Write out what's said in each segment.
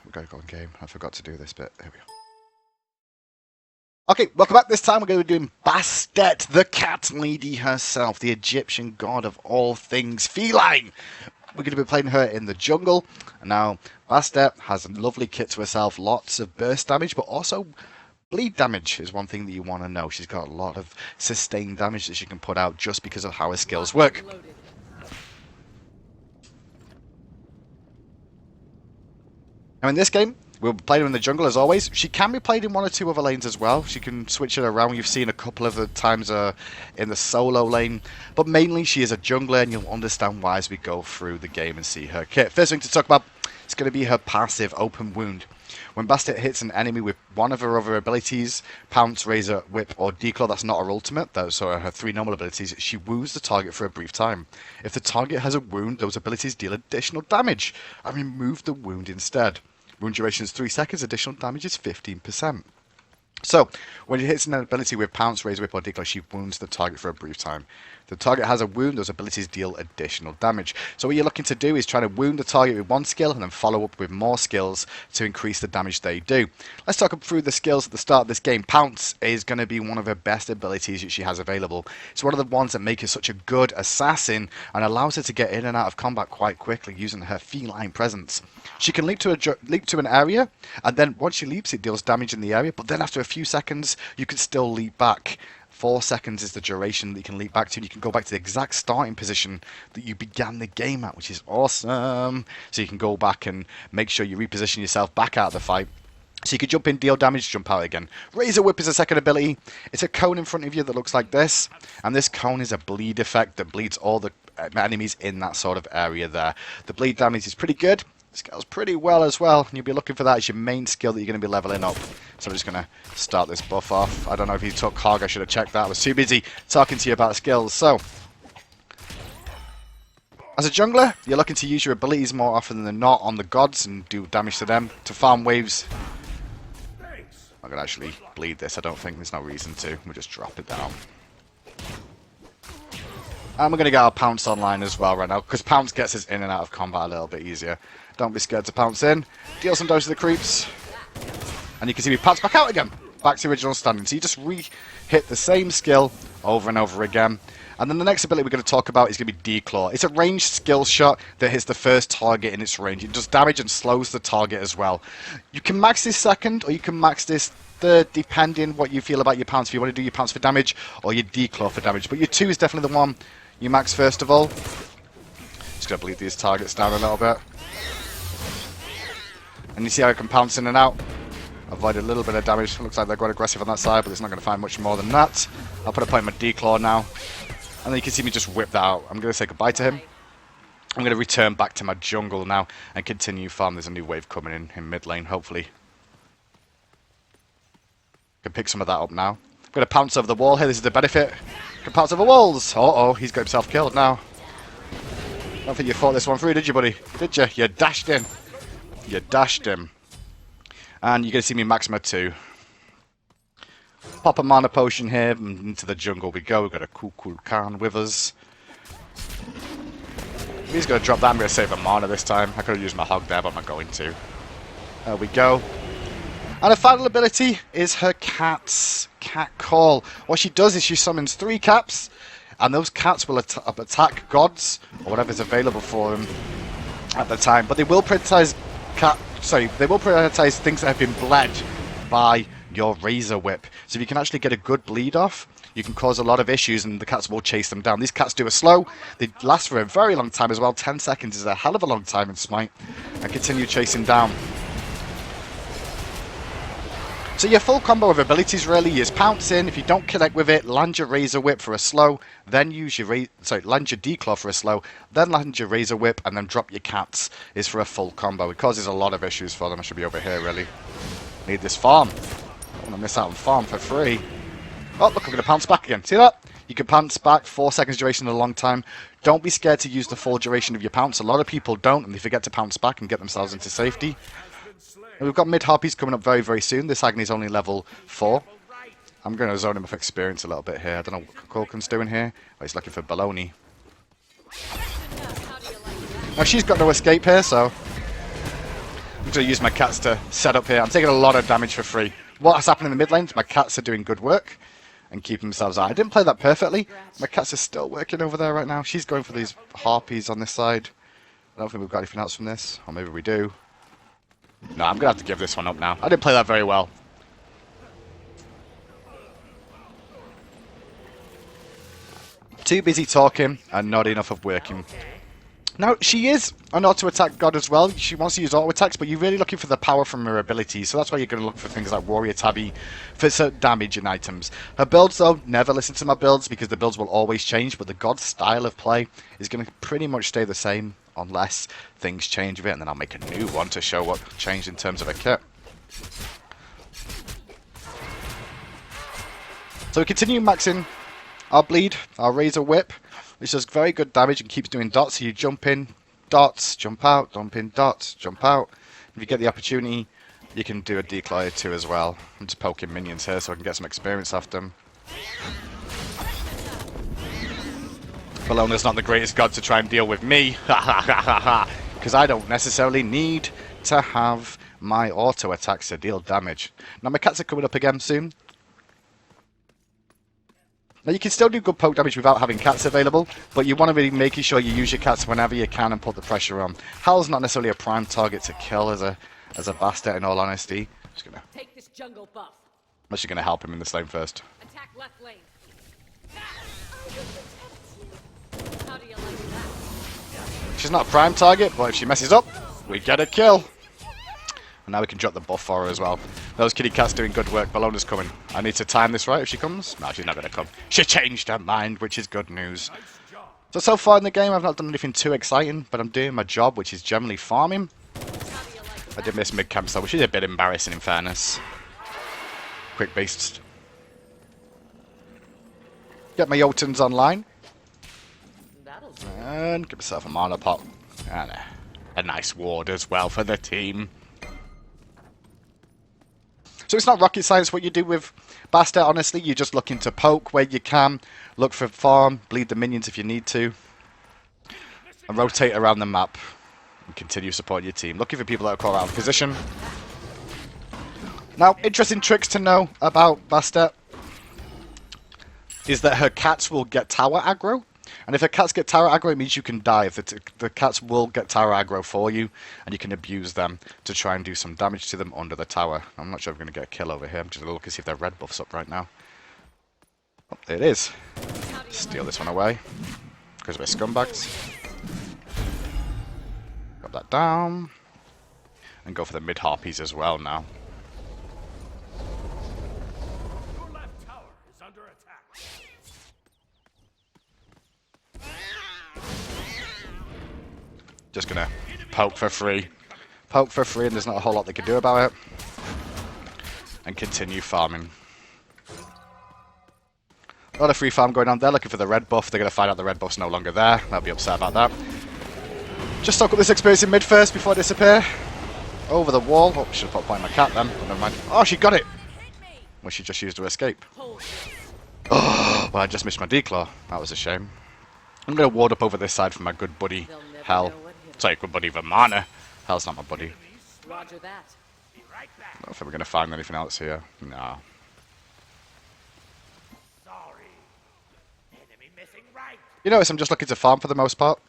we're going to go in game. I forgot to do this bit. There we go. Okay, welcome back. This time we're going to be doing Bastet, the cat lady herself, the Egyptian god of all things feline. We're going to be playing her in the jungle. Now, Bastet has a lovely kit to herself, lots of burst damage, but also bleed damage is one thing that you want to know. She's got a lot of sustained damage that she can put out just because of how her skills work. Now in this game, we'll play her in the jungle as always. She can be played in one or two other lanes as well. She can switch it around. You've seen a couple of the times in the solo lane. But mainly she is a jungler, and you'll understand why as we go through the game and see her kit. First thing to talk about is going to be her passive, Open Wound. When Bastet hits an enemy with one of her other abilities, Pounce, Razor, Whip, or Declaw, that's not her ultimate, those are her three normal abilities, she wounds the target for a brief time. If the target has a wound, those abilities deal additional damage, and remove the wound instead. Wound duration is 3 seconds, additional damage is 15%. So, when it hits an ability with Pounce, Razor Whip, or Declaw, she wounds the target for a brief time. If the target has a wound, those abilities deal additional damage. So what you're looking to do is try to wound the target with one skill and then follow up with more skills to increase the damage they do. Let's talk through the skills at the start of this game. Pounce is going to be one of her best abilities that she has available. It's one of the ones that make her such a good assassin and allows her to get in and out of combat quite quickly using her feline presence. She can leap to an area, and then once she leaps, it deals damage in the area, but then after a few seconds, you can still leap back. 4 seconds is the duration that you can leap back to, and you can go back to the exact starting position that you began the game at, which is awesome. So you can go back and make sure you reposition yourself back out of the fight. So you can jump in, deal damage, jump out again. Razor Whip is a second ability. It's a cone in front of you that looks like this, and this cone is a bleed effect that bleeds all the enemies in that sort of area there. The bleed damage is pretty good. Scales pretty well as well, and you'll be looking for that as your main skill that you're going to be leveling up. So I'm just going to start this buff off. I don't know if you took Hog, I should have checked that. I was too busy talking to you about skills. So, as a jungler, you're looking to use your abilities more often than not on the gods and do damage to them. To farm waves, I'm going to actually bleed this. I don't think there's no reason to. We'll just drop it down. And we're going to get our Pounce online as well right now, because Pounce gets us in and out of combat a little bit easier. Don't be scared to pounce in. Deal some damage to the creeps. And you can see me pounce back out again. Back to original standing. So you just re-hit the same skill over and over again. And then the next ability we're going to talk about is going to be Declaw. It's a ranged skill shot that hits the first target in its range. It does damage and slows the target as well. You can max this second, or you can max this third, depending what you feel about your pounce. If you want to do your pounce for damage, or your Declaw for damage. But your 2 is definitely the one you max first of all. Just going to bleed these targets down a little bit. And you see how I can pounce in and out. Avoid a little bit of damage. Looks like they're quite aggressive on that side, but it's not going to find much more than that. I'll put a point in my Declaw now. And then you can see me just whip that out. I'm going to say goodbye to him. I'm going to return back to my jungle now and continue farm. There's a new wave coming in mid lane, hopefully. Can pick some of that up now. I'm going to pounce over the wall here. This is the benefit. Can pounce over walls. Uh-oh, he's got himself killed now. Don't think you thought this one through, did you, buddy? Did you? You dashed in. You dashed him. And you're going to see me max my 2. Pop a mana potion here, and into the jungle we go. We've got a Kukul Khan with us. He's going to drop that. I'm going to save a mana this time. I could have used my Hog there, but I'm not going to. There we go. And her final ability is her Cat Call. What she does is she summons 3 cats, and those cats will attack gods, or whatever's available for them at the time. But they will prioritize things that have been bled by your Razor Whip. So if you can actually get a good bleed off, you can cause a lot of issues and the cats will chase them down. These cats do a slow. They last for a very long time as well. 10 seconds is a hell of a long time in Smite. And continue chasing down. So your full combo of abilities really is pounce in. If you don't connect with it, land your Razor Whip for a slow, then use your land your Declaw for a slow, then land your Razor Whip, and then drop your cats is for a full combo. It causes a lot of issues for them. I should be over here really. Need this farm. I want to miss out on farm for free. Oh, look, I'm going to pounce back again. See that? You can pounce back, 4 seconds duration in a long time. Don't be scared to use the full duration of your pounce. A lot of people don't, and they forget to pounce back and get themselves into safety. And we've got mid-harpies coming up very, very soon. This Agni's only level 4. I'm going to zone him with experience a little bit here. I don't know what Korkan's doing here. Oh, he's looking for baloney. Now, she's got no escape here, so I'm going to use my cats to set up here. I'm taking a lot of damage for free. What's happening in the mid lanes? My cats are doing good work and keeping themselves out. I didn't play that perfectly. My cats are still working over there right now. She's going for these harpies on this side. I don't think we've got anything else from this. Or maybe we do. No, I'm going to have to give this one up now. I didn't play that very well. Too busy talking and not enough of working. Now, she is an auto-attack god as well. She wants to use auto-attacks, but you're really looking for the power from her abilities. So that's why you're going to look for things like Warrior Tabby for certain damage and items. Her builds, though, never listen to my builds because the builds will always change. But the god style of play is going to pretty much stay the same unless things change a bit. And then I'll make a new one to show what changed in terms of a kit. So we continue maxing our bleed, our razor whip, which does very good damage and keeps doing dots. So you jump in, dots, jump out, jump in, dots, jump out. If you get the opportunity, you can do a decoy too as well. I'm just poking minions here so I can get some experience off them. Bellona's not the greatest god to try and deal with me, because I don't necessarily need to have my auto attacks to deal damage. Now my cats are coming up again soon. Now you can still do good poke damage without having cats available, but you want to be making sure you use your cats whenever you can and put the pressure on. Hal's not necessarily a prime target to kill as a Bastet, in all honesty. Just gonna take this jungle buff. Unless you're gonna help him in this lane first. Attack left lane. How do you like that? She's not a prime target, but if she messes up, we get a kill. And now we can drop the buff for her as well. Those kitty cats doing good work. Bellona's coming. I need to time this right if she comes. No, she's not going to come. She changed her mind, which is good news. So far in the game, I've not done anything too exciting, but I'm doing my job, which is generally farming. I did miss mid-camp, which is a bit embarrassing in fairness. Quick beasts. Get my Jotuns online. And give myself a mana pot. And a nice ward as well for the team. So it's not rocket science what you do with Bastet, honestly. You're just looking to poke where you can, look for farm, bleed the minions if you need to, and rotate around the map and continue supporting your team. Looking for people that are caught out of position. Now, interesting tricks to know about Bastet is that her cats will get tower aggro. And if her cats get tower aggro, it means you can die. If the cats will get tower aggro for you, and you can abuse them to try and do some damage to them under the tower. I'm not sure if I'm going to get a kill over here. I'm just going to look and see if their red buff's up right now. Oh, there it is. Steal this one away, because we're scumbags. Got that down. And go for the mid-harpies as well now. Just gonna poke for free. Poke for free, and there's not a whole lot they can do about it. And continue farming. A lot of free farm going on. They're looking for the red buff. They're gonna find out the red buff's no longer there. They'll be upset about that. Just soak up this experience in mid first before I disappear. Over the wall. Oh, should have put a point on my cat then. But never mind. Oh, she got it! Well, she just used to escape. Oh, well, I just missed my declaw. That was a shame. I'm gonna ward up over this side for my good buddy, Hell. Sorry, good buddy Vamana. Hell's not my buddy. Roger that. I don't think we're going to find anything else here. No. Sorry. Enemy missing right. You notice I'm just looking to farm for the most part.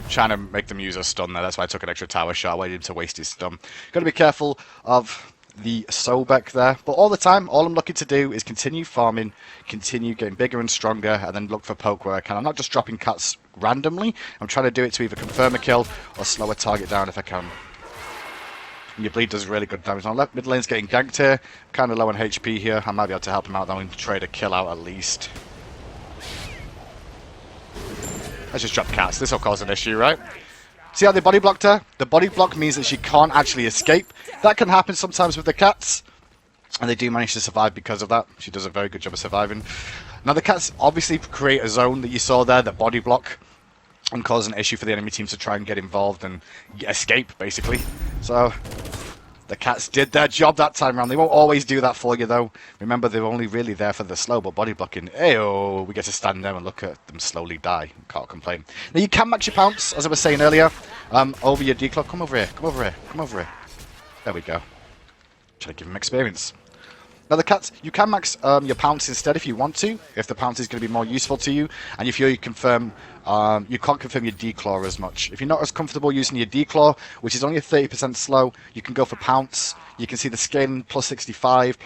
Trying to make them use a stun there. That's why I took an extra tower shot. Waited to waste his stun. Got to be careful of the Sobek there, but all the time, all I'm looking to do is continue farming, continue getting bigger and stronger, and then look for poke where I can. I'm not just dropping cats randomly. I'm trying to do it to either confirm a kill or slow a target down if I can. And your bleed does really good damage. Now left mid lane's getting ganked here. I'm kind of low on HP here. I might be able to help him out though and trade a kill out at least. Let's just drop cats. This will cause an issue, right? See how they body blocked her? The body block means that she can't actually escape. That can happen sometimes with the cats. And they do manage to survive because of that. She does a very good job of surviving. Now the cats obviously create a zone that you saw there, the body block, and cause an issue for the enemy team to try and get involved and escape, basically. So, The cats did their job that time round. They won't always do that for you, though. Remember, they're only really there for the slow, but body blocking. Ayo, we get to stand there and look at them slowly die. Can't complain. Now, you can max your pounce, as I was saying earlier, over your declaw. Come over here, come over here, come over here. There we go. Try to give them experience. Now the cats, you can max your pounce instead if you want to, if the pounce is going to be more useful to you, and if you confirm, you can't confirm your declaw as much. If you're not as comfortable using your declaw, which is only a 30% slow, you can go for pounce. You can see the scaling plus 65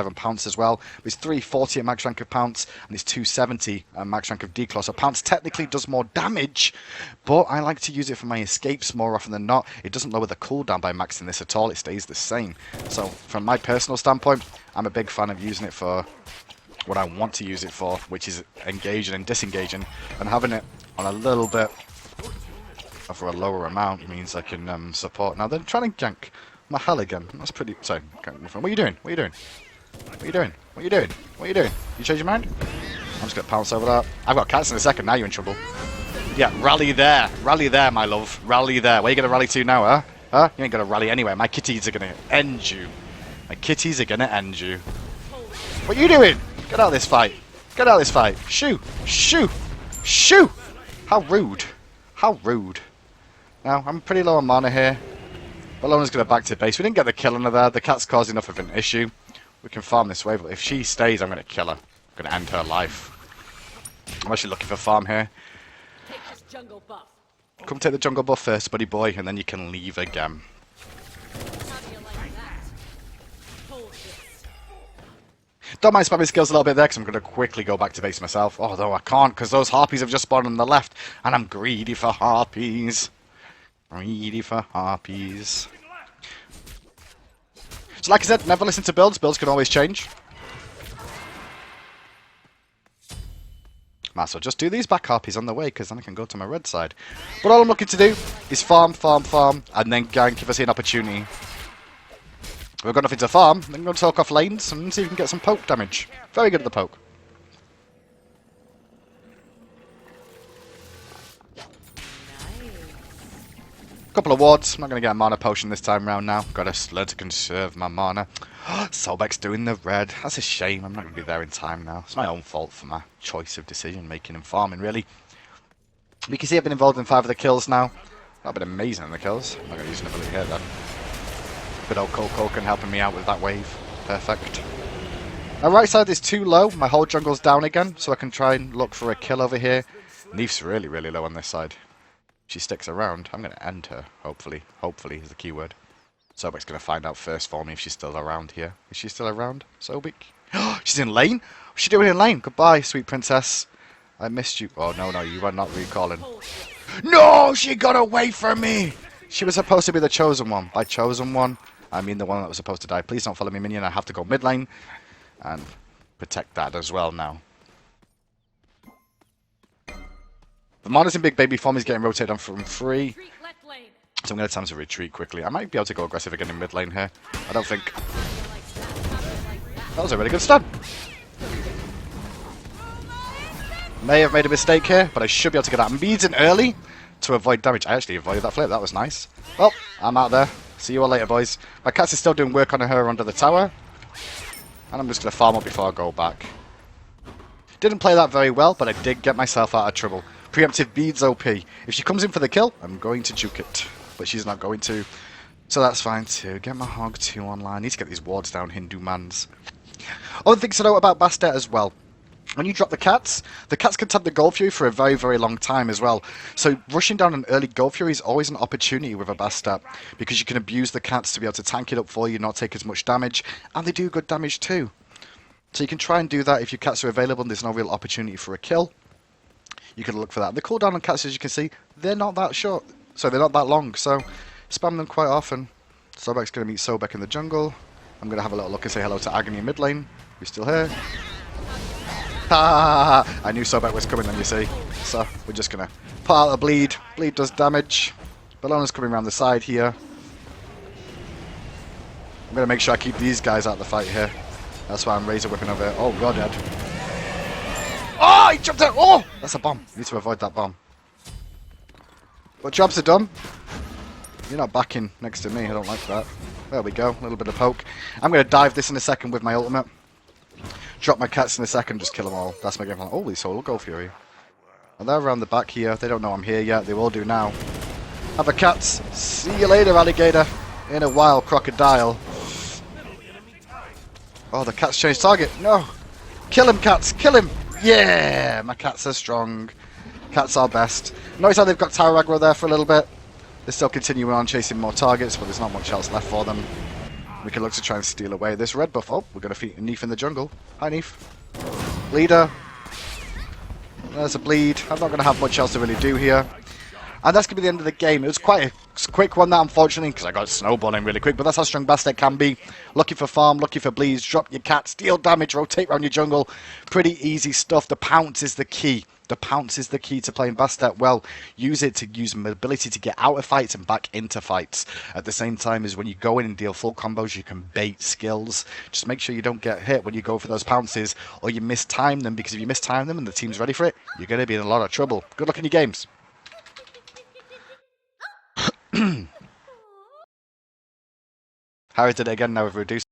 on pounce as well. It's 340 at max rank of pounce, and it's 270 at max rank of declaw. So pounce technically does more damage, but I like to use it for my escapes more often than not. It doesn't lower the cooldown by maxing this at all, it stays the same. So from my personal standpoint, I'm a big fan of using it for what I want to use it for, which is engaging and disengaging, and having it on a little bit for a lower amount means I can support. Now they're trying to gank my hell again. That's pretty... Sorry, what are you doing? What are you doing? What are you doing? What are you doing? What are you doing? You change your mind? I'm just going to pounce over that. I've got cats in a second, now you're in trouble. Yeah, rally there. Rally there, my love. Rally there. Where are you going to rally to now, huh? Huh? You ain't going to rally anywhere. My kitties are going to end you. My kitties are going to end you. What are you doing? Get out of this fight. Get out of this fight. Shoo. Shoo. Shoo. How rude. How rude. Now, I'm pretty low on mana here. Bellona's going to back to base. We didn't get the kill on her there. The cat's caused enough of an issue. We can farm this way, but if she stays, I'm going to kill her. I'm going to end her life. I'm actually looking for farm here. Take this jungle buff. Come take the jungle buff first, buddy boy, and then you can leave again. How do you like that? Hold this. Don't mind spamming skills a little bit there, because I'm going to quickly go back to base myself. Although I can't, because those harpies have just spawned on the left, and I'm greedy for harpies. Greedy for harpies. So like I said, never listen to builds. Builds can always change. Might as well just do these back harpies on the way, because then I can go to my red side. But all I'm looking to do is farm, farm, farm, and then gank if I see an opportunity. If we've got nothing to farm, then go talk off lanes and see if we can get some poke damage. Very good at the poke. Couple of wards. I'm not going to get a mana potion this time round now. Got to learn to conserve my mana. Sobek's doing the red. That's a shame. I'm not going to be there in time now. It's my own fault for my choice of decision making and farming, really. You can see I've been involved in 5 of the kills now. That'd been amazing in the kills. I'm not going to use an ability here then. Good old Coke helping me out with that wave. Perfect. Now right side is too low. My whole jungle's down again, so I can try and look for a kill over here. Neef's really, really low on this side. She sticks around, I'm going to end her, hopefully. Hopefully is the key word. Sobek's going to find out first for me if she's still around here. Is she still around, Sobek? She's in lane? What's she doing in lane? Goodbye, sweet princess. I missed you. Oh, no, you are not recalling. No, she got away from me! She was supposed to be the chosen one. By chosen one, I mean the one that was supposed to die. Please don't follow me, minion. I have to go mid lane and protect that as well now. The Mana's in big baby form. He's getting rotated on from 3. Retreat left lane. So I'm going to attempt to retreat quickly. I might be able to go aggressive again in mid lane here. I don't think... How do you like that? How do you like that? That was a really good stun. May have made a mistake here, but I should be able to get that beads in early to avoid damage. I actually avoided that flip. That was nice. Well, I'm out there. See you all later, boys. My cats is still doing work on her under the tower. And I'm just going to farm up before I go back. Didn't play that very well, but I did get myself out of trouble. Preemptive beads OP. If she comes in for the kill, I'm going to juke it. But she's not going to. So that's fine too. Get my Hog 2 online. Need to get these wards down, Hindu mans. Other things to note about Bastet as well. When you drop the cats can tap the Gold Fury for a very, very long time as well. So rushing down an early Gold Fury is always an opportunity with a Bastet, because you can abuse the cats to be able to tank it up for you, not take as much damage, and they do good damage too. So you can try and do that if your cats are available and there's no real opportunity for a kill. You can look for that. The cooldown on cats, as you can see, they're not that short, so they're not that long, so spam them quite often. Sobek's going to meet Sobek in the jungle. I'm going to have a little look and say hello to Agony in mid lane. You're still here. Ha! I knew Sobek was coming then, you see. So we're just going to put out a bleed. Bleed does damage. Bellona's coming around the side here. I'm going to make sure I keep these guys out of the fight here. That's why I'm razor whipping over here. Oh, you're dead. Oh, he jumped out! Oh! That's a bomb. Need to avoid that bomb. But jobs are done. You're not backing next to me. I don't like that. There we go. A little bit of poke. I'm going to dive this in a second with my ultimate. Drop my cats in a second, just kill them all. That's my game plan. Holy soul, go Fury. And they're around the back here. They don't know I'm here yet. They will do now. Have a cats. See you later, alligator. In a while, crocodile. Oh, the cat's changed target. No. Kill him, cats. Kill him. Yeah. My cats are strong. Cats are best. Notice how they've got tower aggro there for a little bit. They're still continuing on chasing more targets, but there's not much else left for them. We can look to try and steal away this red buff. Oh, we're going to feed Neef in the jungle. Hi, Neef. Bleeder. There's a bleed. I'm not going to have much else to really do here. And that's going to be the end of the game. It was quite a quick one, that, unfortunately, because I got snowballing really quick. But that's how strong Bastet can be. Looking for farm, looking for bleeds, drop your cats, deal damage, rotate around your jungle. Pretty easy stuff. The pounce is the key. The pounce is the key to playing Bastet well. Use it to use mobility to get out of fights and back into fights. At the same time as when you go in and deal full combos, you can bait skills. Just make sure you don't get hit when you go for those pounces or you mistime them, because if you mistime them and the team's ready for it, you're going to be in a lot of trouble. Good luck in your games. Harry did it again now with reduced.